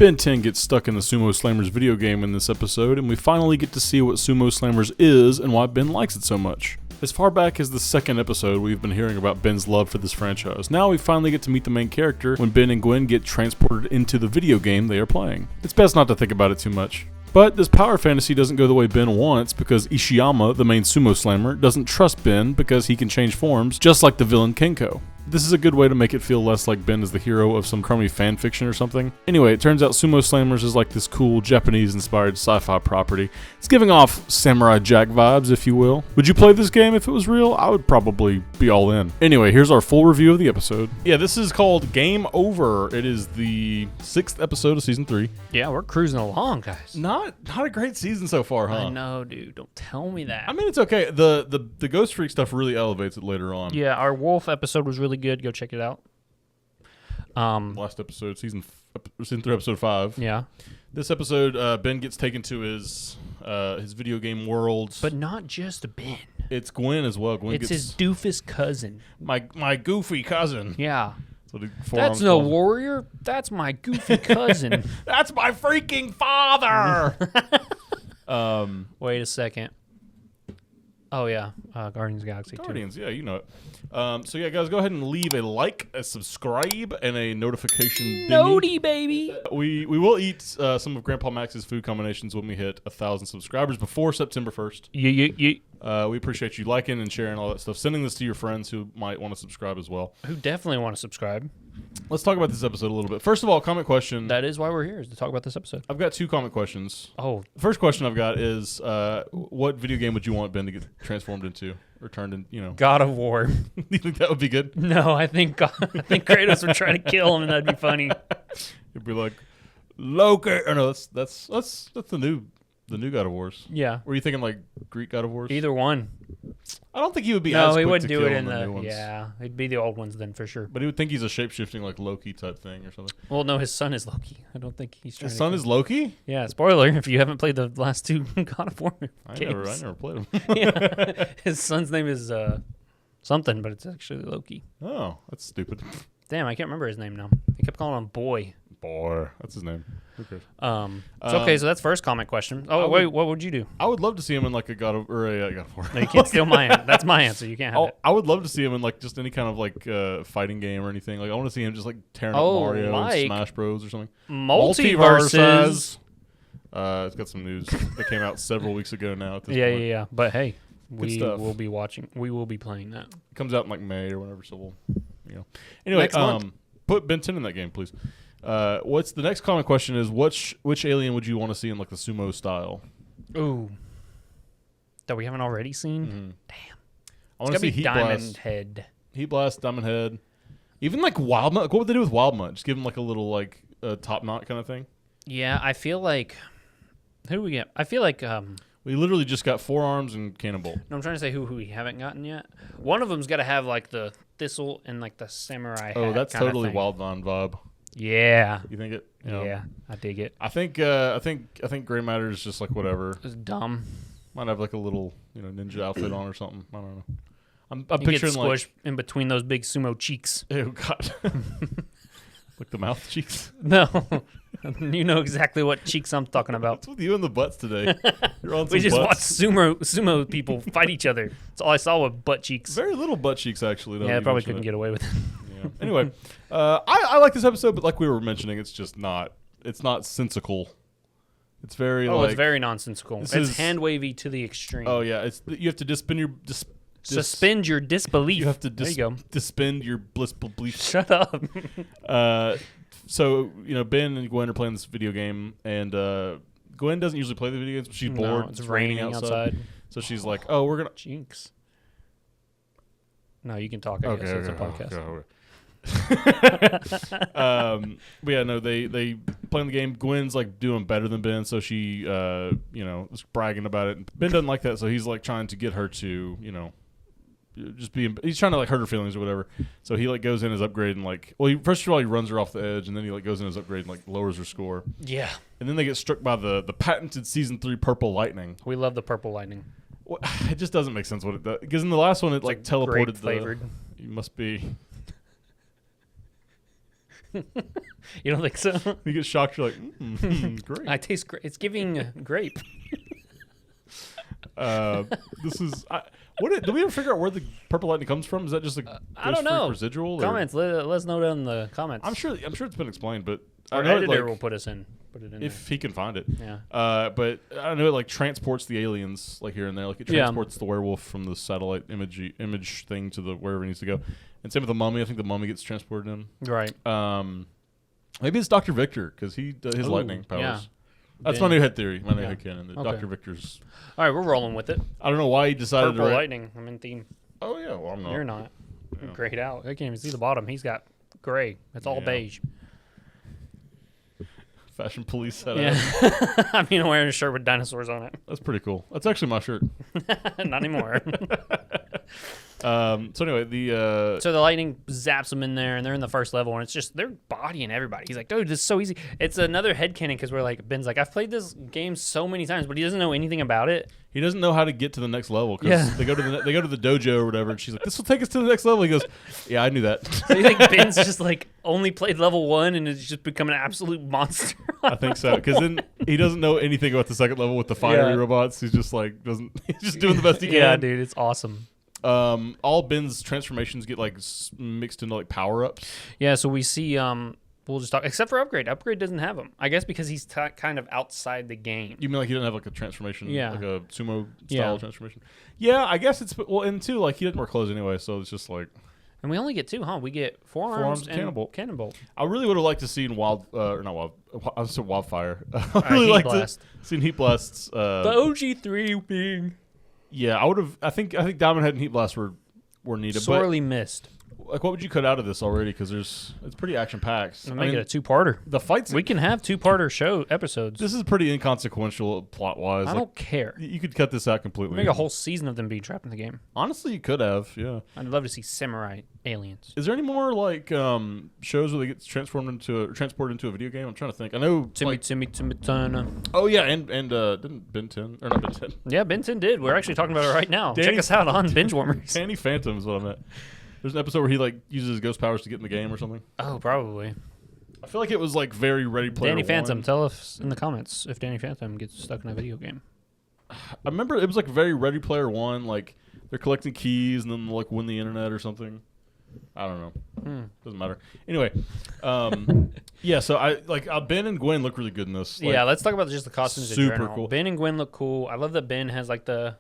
Ben 10 gets stuck in the Sumo Slammers video game in this episode, and we finally get to see what Sumo Slammers is and why Ben likes it so much. As far back as the second episode, we've been hearing about Ben's love for this franchise. Now we finally get to meet the main character when Ben and Gwen get transported into the video game they are playing. It's best not to think about it too much. But this power fantasy doesn't go the way Ben wants because Ishiyama, the main sumo slammer, doesn't trust Ben because he can change forms just like the villain Kenko. This is a good way to make it feel less like Ben is the hero of some crummy fanfiction or something. Anyway, it turns out Sumo Slammers is like this cool Japanese-inspired sci-fi property. It's giving off Samurai Jack vibes, if you will. Would you play this game if it was real? I would probably be all in. Anyway, here's our full review of the episode. Yeah, this is called Game Over. It is the 6th episode of Season 3. Yeah, we're cruising along, guys. Not a great season so far, huh? I know, dude. Don't tell me that. I mean, it's okay. The Ghost Freak stuff really elevates it later on. Yeah, our Wolf episode was really good. Go check it out. Last episode, season 3, episode 5. Yeah. This episode, Ben gets taken to his video game world. But not just Ben. It's Gwen as well. Gwen it's gets his doofus cousin. My goofy cousin. Yeah. That's no warrior. That's my goofy cousin. That's my freaking father. Wait a second. Oh, yeah. Guardians of the Galaxy 2. Guardians, yeah, you know it. So, yeah, guys, go ahead and leave a like, a subscribe, and a notification Nody, baby. We will eat some of Grandpa Max's food combinations when we hit 1,000 subscribers before September 1st. We appreciate you liking and sharing all that stuff. Sending this to your friends who might want to subscribe as well. Who definitely want to subscribe. Let's talk about this episode a little bit. First of all, comment question. That is why we're here, is to talk about this episode. I've got 2 comment questions. Oh. The first question I've got is, what video game would you want Ben to get transformed into? Or turned in, God of War. You think that would be good? No, I think Kratos would try to kill him, and that'd be funny. It'd be like, Loki. Or no, that's the new God of Wars. Yeah. Were you thinking like Greek God of Wars? Either one. I don't think he would be No, as he quick wouldn't to do kill it in the the new ones. Yeah, it'd be the old ones then for sure. But he would think he's a shape-shifting like Loki type thing or something. Well, no, his son is Loki. I don't think he's trying His son is Loki? Yeah, spoiler if you haven't played the last 2 God of War games. I never played him. Yeah. His son's name is something, but it's actually Loki. Oh, that's stupid. Damn, I can't remember his name now. I kept calling him Boy. Boy, that's his name. Who cares? Okay, so that's first comment question. Oh, wait, what would you do? I would love to see him in like a God of War. No, you can't steal my answer. That's my answer. You can't have it. I would love to see him in like just any kind of like fighting game or anything. Like I want to see him just like tearing up Mario and Smash Bros or something. Multiverses. It's got some news that came out several weeks ago now. At this Yeah, point. yeah. But hey, Good stuff. will be watching. We will be playing that. It comes out in like May or whatever. So we'll, Anyway, Next month. Put Ben 10 in that game, please. What's the next common question is which alien would you want to see in like the sumo style? Ooh. That we haven't already seen? Mm-hmm. Damn. I want to see Heat Diamond Blast. Head. Heat Blast, Diamond Head. Even like Wild Mutt. Like, what would they do with Wild Mutt? Just give him like a little like top knot kind of thing? Yeah, I feel like... Who do we get? I feel like... We literally just got forearms and Cannonball. No, I'm trying to say who we haven't gotten yet. One of them's got to have like the thistle and like the samurai Oh, hat that's kinda totally thing. Wild Vine vibe. Yeah. You think it? Yeah, I dig it. I think Gray Matter is just like whatever. It's dumb. Might have like a little ninja outfit on or something. I don't know. I'm You picturing get like squished in between those big sumo cheeks. ew god, like the mouth cheeks. No, you know exactly what cheeks I'm talking about. What's with you and the butts today? You're on some We just butts. watched sumo people fight each other. That's all I saw with butt cheeks. Very little butt cheeks actually. Yeah, I probably couldn't get away with it. Yeah. Anyway, I like this episode, but like we were mentioning, it's just not. It's not sensical. It's very it's very nonsensical. This It's is- hand wavy to the extreme. Oh yeah, you have to Suspend your disbelief. You have to there you go. suspend your blissful belief. Shut up. So Ben and Gwen are playing this video game, and Gwen doesn't usually play the video games, but she's bored. It's raining outside. So she's like, "Oh, we're gonna." Jinx. No, you can talk. I guess it's a podcast. But yeah, no, they playing the game. Gwen's like doing better than Ben, so she, is bragging about it. Ben doesn't like that, so he's like trying to get her to, just be. He's trying to like hurt her feelings or whatever. So he like goes in his upgrade and like, first of all he runs her off the edge, and then he like goes in his upgrade and like lowers her score. Yeah. And then they get struck by the patented season 3 purple lightning. We love the purple lightning. Well, it just doesn't make sense what it does. Because in the last one, it like teleported flavored. You must be. You don't think so? You get shocked. You're like, great. I taste great. It's giving grape. This is. Do we ever figure out where the purple lightning comes from? Is that just a I don't know. residual? Comments. Let us know down in the comments. I'm sure it's been explained, but Our I know editor will put it in if he can find it. Yeah. But I know it like transports the aliens like here and there. Like it transports the werewolf from the satellite image thing to the wherever it needs to go. And same with the mummy. I think the mummy gets transported in. Right. Maybe it's Dr. Victor because his lightning powers. Yeah. That's my new head theory. My new head canon. Okay. Dr. Victor's. All right, we're rolling with it. I don't know why he decided Purple to. lightning. I'm in theme. Oh yeah, well I'm not. You're not. Yeah. Grayed out. I can't even see the bottom. He's got gray. It's all beige. Fashion police set Yeah. I mean, I'm wearing a shirt with dinosaurs on it. That's pretty cool. That's actually my shirt. Not anymore. So anyway, So the lightning zaps them in there, and they're in the first level, and it's just they're bodying everybody. He's like, dude, this is so easy. It's another headcanon because we're like, Ben's like, I've played this game so many times, but he doesn't know anything about it. he doesn't know how to get to the next level because they go to the dojo or whatever, and she's like, this will take us to the next level. He goes, yeah, I knew that. So you think Ben's just like only played level 1 and is just become an absolute monster? I think so because then he doesn't know anything about the second level with the fiery robots. He's just like he's just doing the best he can. Yeah, dude, it's awesome. All Ben's transformations get like mixed into like power ups. Yeah, so we see we'll just talk except for Upgrade. Upgrade doesn't have them. I guess because he's kind of outside the game. You mean like he didn't have like a transformation, like a sumo style transformation? Yeah, I guess it's and two like he didn't wear clothes anyway, so it's just like. And we only get 2, huh? We get forearms and cannonbolt. I really would have liked to see Wildfire. I really like to see Heat Blasts. The OG3 being. Yeah, I would have. I think Diamond Head and Heat Blast were needed. Sorely missed. Like, what would you cut out of this already? Because it's pretty action packed. Make it a 2-parter. The fights. We can have 2-parter show episodes. This is pretty inconsequential plot wise. I don't care. You could cut this out completely. Make a whole season of them being trapped in the game. Honestly, you could have. Yeah. I'd love to see samurai aliens. Is there any more like shows where they get transported into a video game? I'm trying to think. I know. Timmy. Oh yeah, and didn't Ben 10 or not Ben 10? Yeah, Ben 10 did. We're actually talking about it right now. Check us out on Binge Warmers. Danny Phantom is what I meant. There's an episode where he like uses his ghost powers to get in the game or something. Oh, probably. I feel like it was like very Ready Player Danny One. Phantom, tell us in the comments if Danny Phantom gets stuck in a video game. I remember it was like very Ready Player One. Like they're collecting keys and then like win the internet or something. I don't know. Doesn't matter. Anyway, yeah. So I like Ben and Gwen look really good in this. Like, yeah, let's talk about just the costumes. Super in general. cool. Ben and Gwen look cool. I love that Ben has like the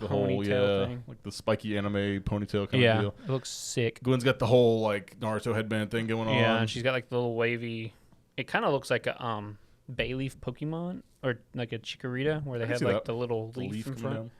whole thing. like the spiky anime ponytail kind of deal. It looks sick. Gwen's got the whole like Naruto headband thing going on. Yeah, and she's got like the little wavy. It kind of looks like a Bayleaf Pokemon or like a Chikorita where they have like the little leaf in front. Down.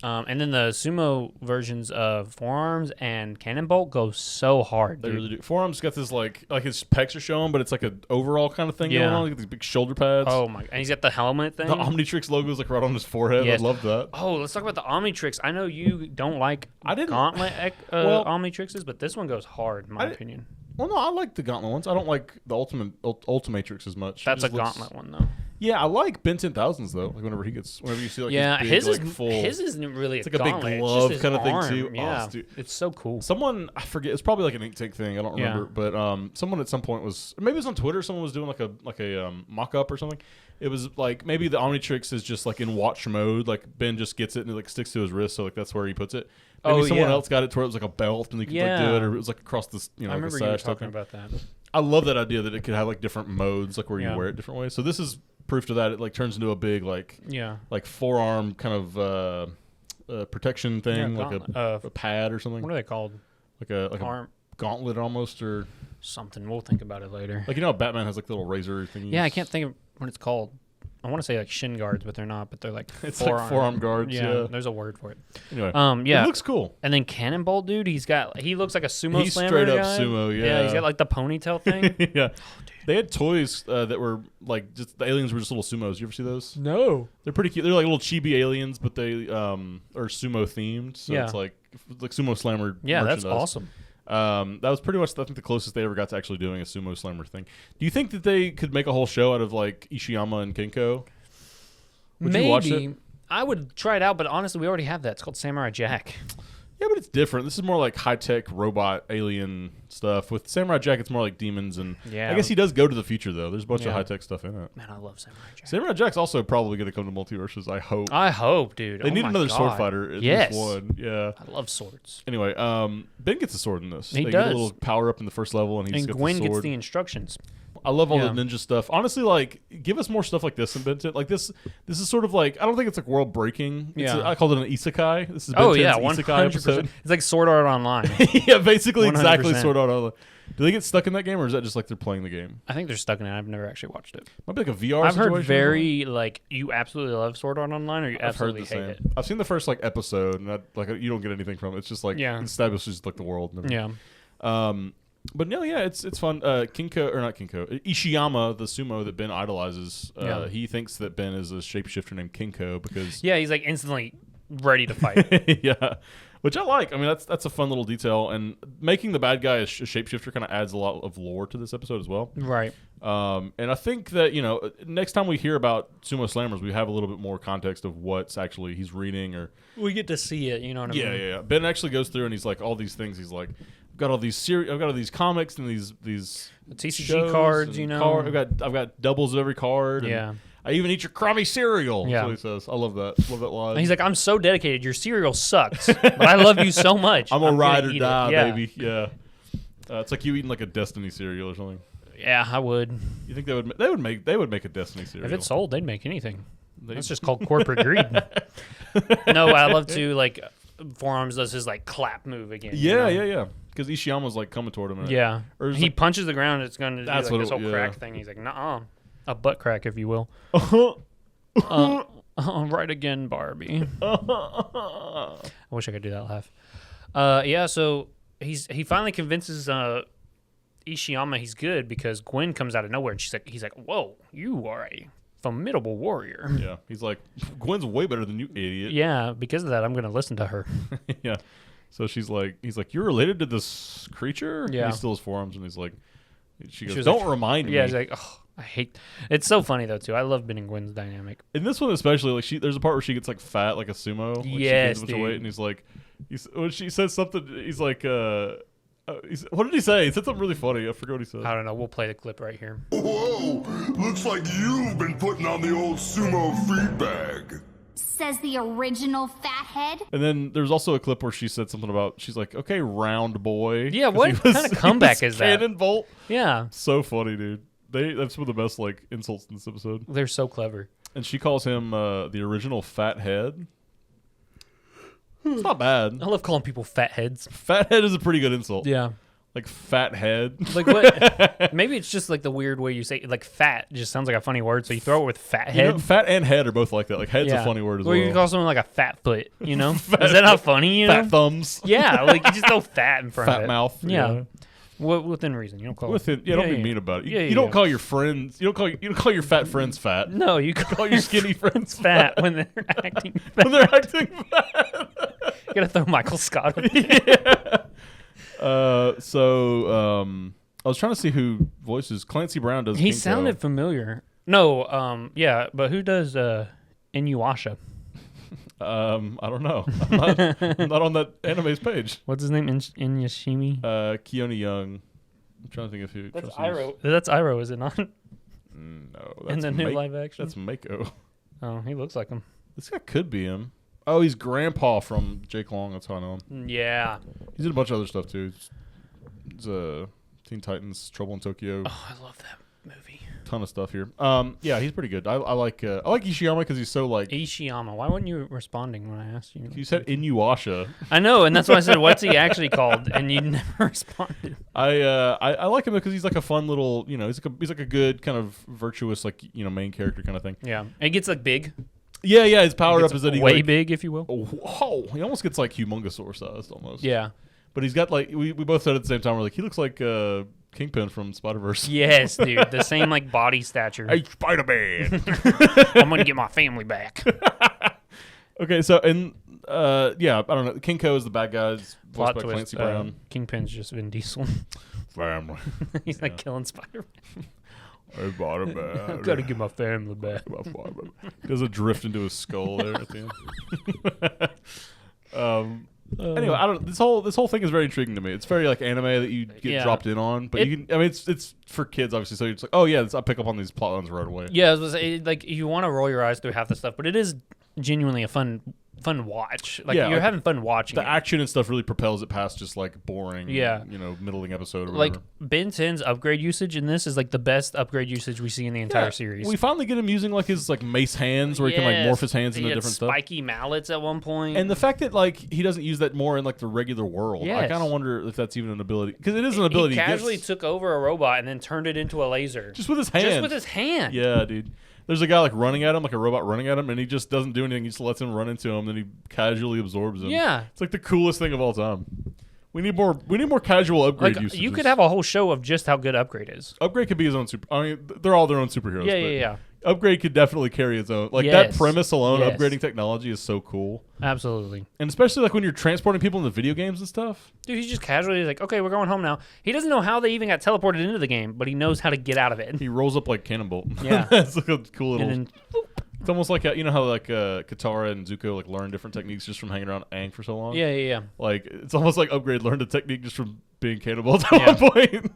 And then the sumo versions of Forearms and Cannonbolt go so hard. They really do. Forearms got this like his pecs are showing, but it's like an overall kind of thing going on. Like these big shoulder pads. Oh my! And he's got the helmet thing. The Omnitrix logo is like right on his forehead. Yes. I love that. Oh, let's talk about the Omnitrix. I know you don't like Gauntlet Omnitrixes, but this one goes hard in my opinion. Well, no, I like the Gauntlet ones. I don't like the Ultimatrix as much. That's a Gauntlet one though. Yeah, I like Ben 10,000s though. Like whenever you see like his big, is full. His isn't really it's like a big glove kind of thing too. Yeah, it's so cool. Someone I forget. It's probably like an Ink Tank thing. I don't remember. But someone at some point maybe it was on Twitter. Someone was doing like a mock up or something. It was like maybe the Omnitrix is just like in watch mode. Like Ben just gets it and it like sticks to his wrist. So like that's where he puts it. Maybe someone else got it to where it was like a belt and they could like do it, or it was like across this. I remember like you talking about that. I love that idea that it could have like different modes, like where you wear it different ways. So this is proof to that. It like turns into a big like forearm kind of protection thing, like a pad or something. What are they called? Like a gauntlet almost, or something. We'll think about it later. Like how Batman has like little razor thingies. Yeah, I can't think of what it's called. I want to say like shin guards, but they're not. But they're like it's like forearm guards. Yeah, there's a word for it. Anyway, it looks cool. And then Cannonball dude, he looks like a sumo He's slammer straight up guy. sumo. Yeah, yeah, he's got like the ponytail thing. Yeah, they had toys that were like just the aliens were just little sumos. You ever see those? No, they're pretty cute. They're like little chibi aliens, but they are sumo themed. So it's like Sumo Slammer. Yeah, that's awesome. That was pretty much I think the closest they ever got to actually doing a Sumo Slammer thing. Do you think that they could make a whole show out of like Ishiyama and Kenko? Would you watch it? I would try it out, but honestly, we already have that. It's called Samurai Jack. Yeah, but it's different. This is more like high-tech robot alien stuff. With Samurai Jack, it's more like demons. And I guess he does go to the future, though. There's a bunch of high-tech stuff in it. Man, I love Samurai Jack. Samurai Jack's also probably going to come to Multiverses, I hope. I hope, dude. They need another sword fighter. At least one. Yeah. I love swords. Anyway, Ben gets a sword in this. He does. Get a little power-up in the first level, and he's got Gwen the sword. gets the instructions. I love all the ninja stuff. Honestly, like, give us more stuff like this in Ben 10. Like, this is sort of like, I don't think it's like world breaking. I called it an isekai. This is Ben 10's isekai episode. It's like Sword Art Online. Yeah, basically 100%. Exactly Sword Art Online. Do they get stuck in that game, or is that just like they're playing the game? I think they're stuck in it. I've never actually watched it. Might be like a VR I've situation. Heard very, like, you absolutely love Sword Art Online, or you absolutely hate it. I've seen the first, like, episode, and you don't get anything from it. It's just, like, it establishes, like, the world. And everything. But no, it's fun. Ishiyama, the sumo that Ben idolizes, he thinks that Ben is a shapeshifter named Kinko because he's like instantly ready to fight. Which I like. I mean, that's a fun little detail, and making the bad guy a shapeshifter kind of adds a lot of lore to this episode as well. Right. And I think that next time we hear about Sumo Slammers, we have a little bit more context of what's actually he's reading, or we get to see it. You know what I mean? Yeah. Ben actually goes through and he's like all these things. He's like, I've got all these comics and these TCG cards. I've got doubles of every card. And I even eat your crummy cereal. Yeah. That's what he says. I love that. Love that line. And he's like, I'm so dedicated. Your cereal sucks, but I love you so much. I'm a ride or die, baby. Yeah. It's like you eating like a Destiny cereal or something. Yeah, I would. You think they would make a Destiny cereal? If it's sold, they'd make anything. That's just called corporate greed. No, I love to like Forearms does his like clap move again. Yeah. Because Ishiyama's like coming toward him. Yeah. Or he like, punches the ground. It's going to do like this whole crack thing. He's like, nuh-uh. A butt crack, if you will. Right again, Barbie. I wish I could do that laugh. So he finally convinces Ishiyama he's good because Gwen comes out of nowhere and he's like, whoa, you are a formidable warrior. Yeah. He's like, Gwen's way better than you, idiot. Yeah, because of that, I'm going to listen to her. Yeah. So he's like, you're related to this creature? Yeah. And he steals forearms and he's like, she goes, don't remind me. Yeah, he's like, oh, I hate. It's so funny though too. I love Ben and Gwen's dynamic. In this one especially, like there's a part where she gets like fat like a sumo. Like, yes, she gains a bunch of weight, and he's like, when she says something, he's like, what did he say? He said something really funny. I forgot what he said. I don't know. We'll play the clip right here. Whoa! Looks like you've been putting on the old sumo feed bag. Says the original fathead. And then there's also a clip where she said something about, she's like, okay, round boy. Yeah, what kind of comeback is that? Cannon bolt. Yeah. So funny, dude. That's some of the best like insults in this episode. They're so clever. And she calls him the original fathead. It's not bad. I love calling people fat heads. Fathead is a pretty good insult. Yeah. Like fat head. Like what? Maybe it's just like the weird way you say it. Like fat just sounds like a funny word, so you throw it with fat head. Fat and head are both like that. Like head's a funny word as well. Or you can call someone like a fat foot, you know? Is that not funny, you know? Fat thumbs. Yeah, like you just throw fat in front of it. Fat mouth. Yeah. Within reason. You don't call it. Yeah, don't be mean about it. You don't call your friends, you don't call your fat friends fat. No, you call your skinny friends fat when they're acting fat. When they're acting fat. You gotta throw Michael Scott on yeah. I was trying to see who voices Clancy Brown does. He Kinko. sounded familiar. No, but who does Inuyasha? I don't know. I'm not on that anime's page. What's his name? Inyashimi? Keone Young. I'm trying to think of who. That's Iroh. That's Iroh, is it not? No. That's in the new live action? That's Mako. Oh, he looks like him. This guy could be him. Oh, he's Grandpa from Jake Long. That's how I know him. Yeah. He's in a bunch of other stuff, too. He's Teen Titans, Trouble in Tokyo. Oh, I love that movie. Ton of stuff here. Yeah, he's pretty good. I like Ishiyama because he's so like Ishiyama. Why weren't you responding when I asked you? You said Inuyasha. I know, and that's why I said, "What's he actually called?" And you never responded. I like him because he's like a fun little, he's like a good kind of virtuous main character kind of thing. Yeah, and he gets like big. Yeah. His power up is that he way big, if you will. Oh, he almost gets like humongosaur sized almost. Yeah, but he's got like we both said at the same time. We're like, he looks like Kingpin from Spider-Verse. Yes, dude. The same like body stature. Hey, Spider-Man. I'm gonna get my family back. Okay, so I don't know. Kinko is the bad guy. Plot by twist. Clancy Brown. Kingpin's just Vin Diesel. Family. He's like killing Spider-Man. Hey, Spider-Man. Gotta get my family back. Does a drift into his skull there at the end. Anyway, I don't. This whole thing is very intriguing to me. It's very like anime that you get dropped in on, but you can. I mean, it's for kids obviously, so it's like, oh yeah, I pick up on these plot lines right away. Yeah, I was gonna say, like you want to roll your eyes through half the stuff, but it is genuinely a fun watch. Like you're having fun watching. The action and stuff really propels it past just like boring, middling episode or whatever. Like Ben 10's upgrade usage in this is like the best upgrade usage we see in the entire series. We finally get him using like his like mace hands where he can like morph his hands into different stuff. Spiky mallets at one point. And the fact that like he doesn't use that more in like the regular world. I kind of wonder if that's even an ability, because it is an ability. He casually took over a robot and then turned it into a laser. Just with his hand. Yeah, dude. There's a guy like running at him, like a robot running at him, and he just doesn't do anything. He just lets him run into him, then he casually absorbs him. Yeah, it's like the coolest thing of all time. We need more casual upgrade usages. You could have a whole show of just how good Upgrade is. Upgrade could be his own super. I mean, they're all their own superheroes. Yeah. Upgrade could definitely carry its own. Like that premise alone, upgrading technology is so cool. Absolutely. And especially like when you're transporting people into video games and stuff. Dude, he's just casually like, okay, we're going home now. He doesn't know how they even got teleported into the game, but he knows how to get out of it. He rolls up like Cannonbolt. Yeah. It's like a cool little. It's almost like you know how like Katara and Zuko like learn different techniques just from hanging around Aang for so long. Yeah. Like it's almost like Upgrade learned a technique just from being Cannonbolt at one point.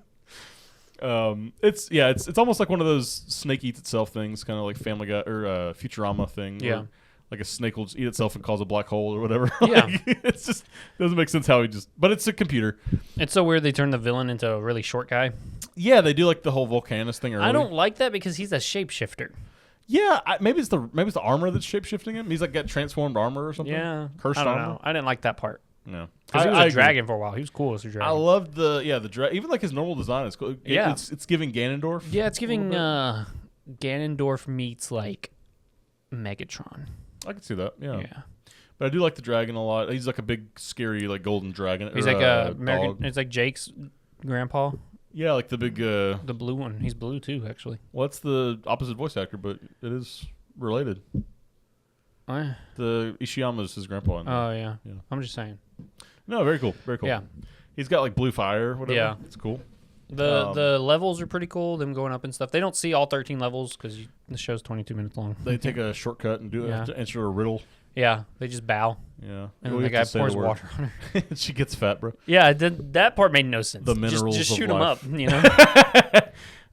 It's almost like one of those snake eats itself things, kind of like Family Guy or Futurama thing. Yeah. Like a snake will just eat itself and cause a black hole or whatever. Yeah. It's just doesn't make sense how he just. But it's a computer. It's so weird they turned the villain into a really short guy. Yeah, they do like the whole Volcanus thing early. I don't like that because he's a shapeshifter. Yeah, maybe it's the armor that's shapeshifting him. He's like got transformed armor or something. Yeah, cursed armor. Know. I didn't like that part. No, because he was a dragon for a while. He was cool as a dragon. I loved the dragon. Even like his normal design is cool. It's giving Ganondorf. Yeah, it's giving Ganondorf meets like Megatron. I can see that. Yeah. But I do like the dragon a lot. He's like a big, scary, like golden dragon. He's like a American. It's like Jake's grandpa. Yeah, like the big... the blue one. He's blue, too, actually. Well, that's the opposite voice actor, but it is related. The Ishiyama's his grandpa. Oh, yeah. I'm just saying. No, very cool. Very cool. Yeah. He's got, like, blue fire or whatever. Yeah. It's cool. The levels are pretty cool, them going up and stuff. They don't see all 13 levels because the show's 22 minutes long. They take a shortcut and answer a riddle. Yeah, they just bow. Yeah. And then the guy pours water on her. She gets fat, bro. Yeah, that part made no sense. The minerals just shoot of life. him up, you know?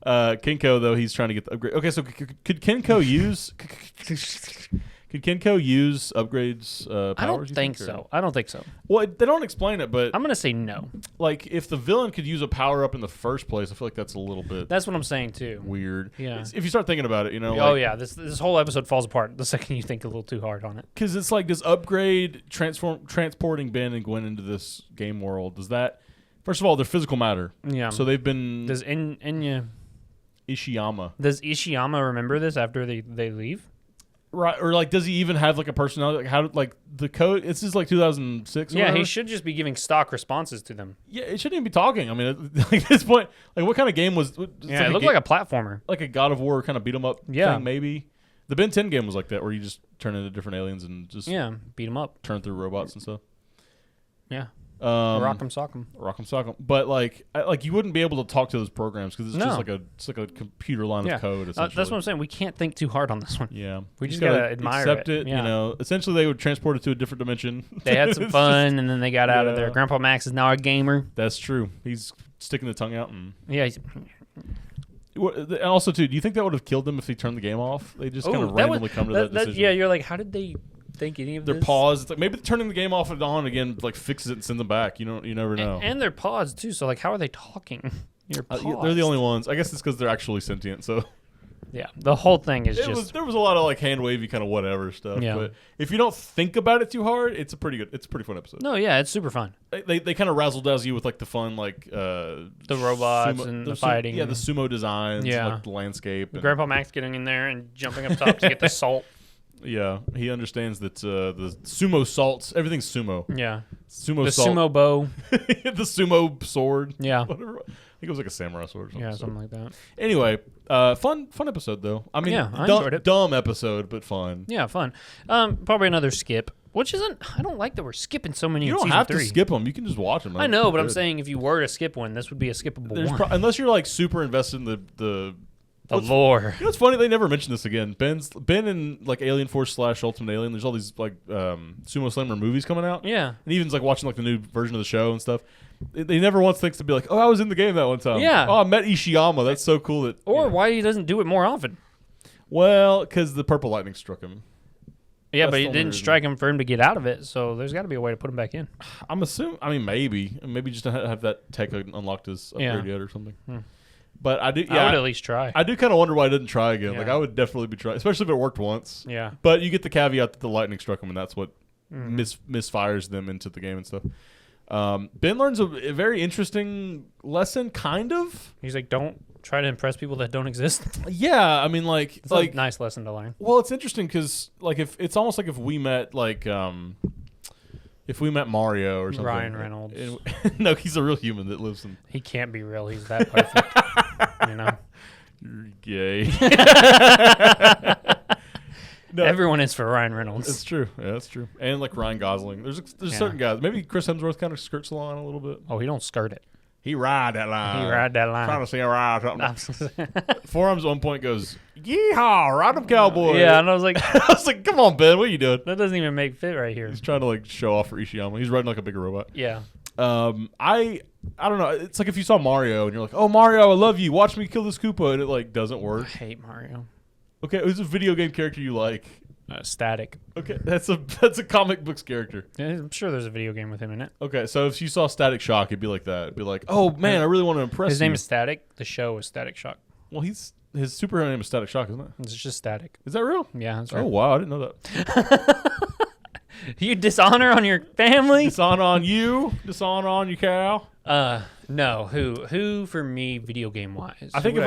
Kenko, though, he's trying to get the upgrade. Okay, so could Kenko use... Could Kenko use Upgrade's powers? I don't think so. I don't think so. Well, they don't explain it, but... I'm going to say no. Like, if the villain could use a power-up in the first place, I feel like that's a little bit... That's what I'm saying, too. Weird. Yeah. If you start thinking about it, you know... Oh, yeah. This whole episode falls apart the second you think a little too hard on it. Because it's like, does Upgrade transporting Ben and Gwen into this game world, does that... First of all, they're physical matter. Yeah. So they've been... Does Ishiyama remember this after they leave? Right, or like, does he even have like a personality? Like, how like the code? This is like 2006. Yeah, he should just be giving stock responses to them. Yeah, it shouldn't even be talking. I mean, at this point, like, what kind of game was? Yeah, it looked like a platformer, like a God of War kind of beat 'em up. Yeah, thing, maybe the Ben 10 game was like that, where you just turn into different aliens and just beat them up, turn through robots and stuff. Yeah. Rock'em sock'em. Rock'em sock'em. But like you wouldn't be able to talk to those programs because it's just like a computer line of code. Essentially, that's what I'm saying. We can't think too hard on this one. Yeah, we just gotta admire accept it. Yeah. You know, essentially they would transport it to a different dimension. They had some fun, and then they got out of there. Grandpa Max is now a gamer. That's true. He's sticking the tongue out and And also, too, do you think that would have killed them if he turned the game off? They just kind of randomly come to that decision. Yeah, you're like, how did they think any of their this? pause? It's like maybe turning the game off and on again like fixes it and sends them back. You never know. And they're paused too. So like, how are they talking? You're paused. They're the only ones. I guess it's because they're actually sentient. So yeah, the whole thing is there was a lot of like hand wavy kind of whatever stuff. Yeah. But if you don't think about it too hard, it's a pretty fun episode. No, yeah, it's super fun. They kind of razzle dazzle you with like the fun like the robots and the fighting. Yeah, the sumo designs. Yeah, like the landscape. Grandpa Max getting in there and jumping up top to get the salt. Yeah, he understands that the sumo salts, everything's sumo. Yeah. Sumo the salt. sumo bow. The sumo sword. Yeah. Whatever. I think it was like a samurai sword or something. Yeah, something like that. Anyway, fun episode, though. I mean, I enjoyed it. Dumb episode, but fun. Yeah, fun. Probably another skip, which isn't... I don't like that we're skipping so many in season 3. You don't have to skip them. You can just watch them. I know, but I'm saying if you were to skip one, this would be a skippable one. Unless you're, like, super invested in the The lore. You know what's funny? They never mentioned this again. Ben in like Alien Force / Ultimate Alien. There's all these like Sumo Slammer movies coming out. Yeah. And even's like watching like the new version of the show and stuff. They never once thinks to be like, oh, I was in the game that one time. Yeah. Oh, I met Ishiyama. That's so cool. That Or why he doesn't do it more often. Well, because the purple lightning struck him. Yeah, but it didn't strike him for him to get out of it, so there's got to be a way to put him back in. I'm assuming. I mean, maybe just to have that tech unlocked as upgrade yet or something. But I do. Yeah, I would at least try. I do kind of wonder why I didn't try again. Yeah. Like I would definitely be trying, especially if it worked once. Yeah. But you get the caveat that the lightning struck him, and that's what misfires them into the game and stuff. Ben learns a very interesting lesson, kind of. He's like, don't try to impress people that don't exist. Yeah, I mean, It's a nice lesson to learn. Well, it's interesting because like if it's almost like if we met Mario or something. Ryan Reynolds. No, he's a real human that lives in. He can't be real. He's that perfect. You know. You're gay. No, everyone is for Ryan Reynolds. It's true. Yeah, that's true. And like Ryan Gosling. There's certain guys. Maybe Chris Hemsworth kind of skirts the line a little bit. Oh, he don't skirt it. He ride that line. Trying to see a ride something. Forearms at one point goes, yeehaw, ride them cowboy. Yeah, and I was like, come on, Ben, what are you doing? That doesn't even make fit right here. He's trying to like show off for Ishiyama. He's riding like a bigger robot. Yeah. I don't know. It's like if you saw Mario and you're like, oh, Mario, I love you. Watch me kill this Koopa. And it like doesn't work. I hate Mario. Okay, who's a video game character you like? Static. Okay, that's a comic books character. Yeah, I'm sure there's a video game with him in it. Okay, so if you saw Static Shock, it'd be like that. It'd be like, oh man, I really want to impress you. His name is Static. The show is Static Shock. Well, his superhero name is Static Shock, isn't it? It's just Static. Is that real? Yeah, that's right. Oh wow, I didn't know that. You dishonor on your family? Dishonor on you? Dishonor on your cow? No. Who for me, video game wise? I think if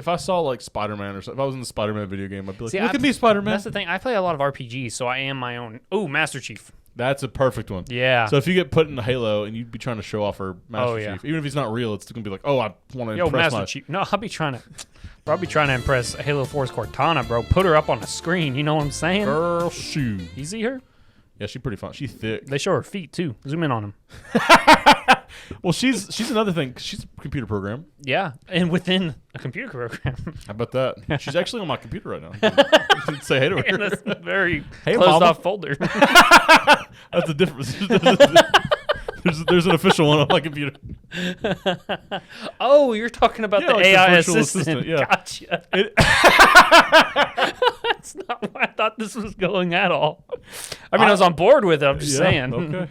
I saw like Spider-Man or something, if I was in the Spider-Man video game, I'd be like, look at me, Spider-Man. That's the thing. I play a lot of RPGs, so I am my own. Oh, Master Chief. That's a perfect one. Yeah. So if you get put in Halo and you'd be trying to show off for Master Chief, even if he's not real, it's still going to be like, oh, I want to impress Master Chief. No, I'll be trying to impress Halo 4's Cortana, bro. Put her up on the screen. You know what I'm saying? Girl, shoot. You see her? Yeah, she's pretty fun. She's thick. They show her feet, too. Zoom in on them. Well, she's another thing. She's a computer program. Yeah, and within a computer program. How about that? She's actually on my computer right now. You can say hey to her. And that's a very hey, closed-off folder. That's a difference. There's an official one on my computer. Oh, you're talking about the like AI the assistant. Yeah. Gotcha. That's not why I thought this was going at all. I mean, I was on board with it. I'm just saying. Okay.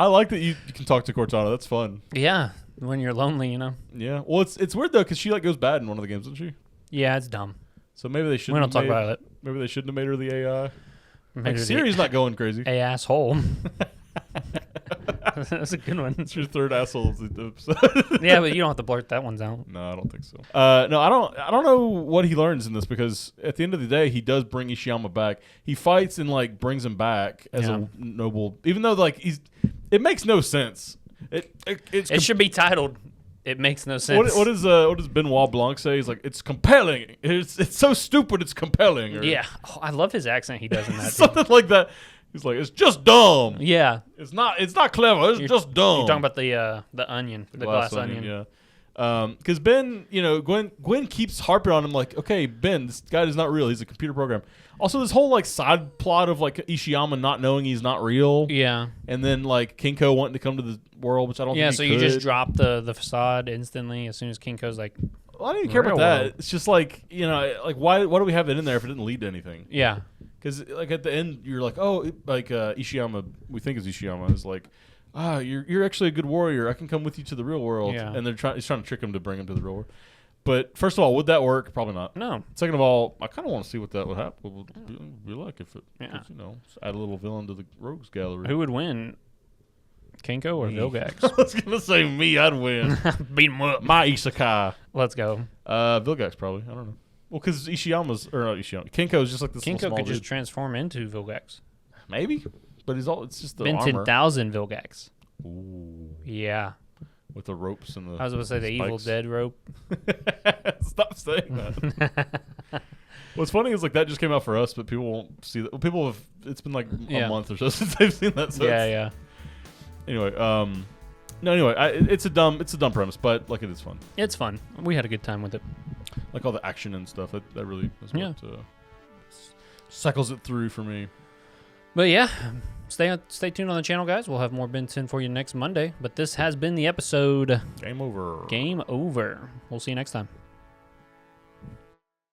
I like that you can talk to Cortana. That's fun. Yeah, when you're lonely, you know. Yeah. Well, it's weird though because she like goes bad in one of the games, doesn't she? Yeah, it's dumb. So maybe they shouldn't. We don't talk about it. Maybe they shouldn't have made her the AI. Like, Siri's not going crazy. A asshole. That's a good one. It's your third asshole. Yeah, but you don't have to blurt that one out. No, I don't think so. No, I don't know what he learns in this because at the end of the day, he does bring Ishiyama back. He fights and like brings him back as a noble, even though like it makes no sense. It should be titled. It makes no sense. What does Benoit Blanc say? He's like, it's compelling. It's so stupid. It's compelling. Or, yeah, I love his accent. He does in that. Something like that. He's like, it's just dumb. Yeah, it's not clever. It's just dumb. You're talking about the onion, the glass onion. Yeah. Because Ben, Gwen keeps harping on him like, okay, Ben, this guy is not real. He's a computer program. Also, this whole like side plot of like Ishiyama not knowing he's not real. Yeah. And then like Kinko wanting to come to the world, which I don't think he could. Yeah, so you just drop the facade instantly as soon as Kinko's like. Well, I don't even care about that. It's just like, like why do we have it in there if it didn't lead to anything? Yeah. Because like at the end, you're like, oh, like Ishiyama, we think is Ishiyama, is like, you're actually a good warrior. I can come with you to the real world. Yeah. And he's trying to trick him to bring him to the real world. But first of all, would that work? Probably not. No. Second of all, I kind of want to see what that would happen. Would be like if it, yeah. Add a little villain to the rogues gallery. Who would win? Kinko or Vilgax? I was gonna say me. I'd win. Beat him up. My isekai. Let's go. Vilgax probably. I don't know. Well, because Kinko's just like this. Kinko could just transform into Vilgax. Maybe, but it's just the been armor. 10,000 Vilgax. Ooh. Yeah. With the ropes and the. I was going to say the spikes. Evil Dead rope. Stop saying that. What's funny is like that just came out for us, but people won't see that. People have. It's been like a month or so since they've seen that. So yeah. Anyway, No, anyway, it's a dumb premise, but like it is fun. It's fun. We had a good time with it. Like all the action and stuff. That really is what cycles it through for me. But yeah, stay tuned on the channel, guys. We'll have more Ben 10 for you next Monday. But this has been the episode. Game over. Game over. We'll see you next time.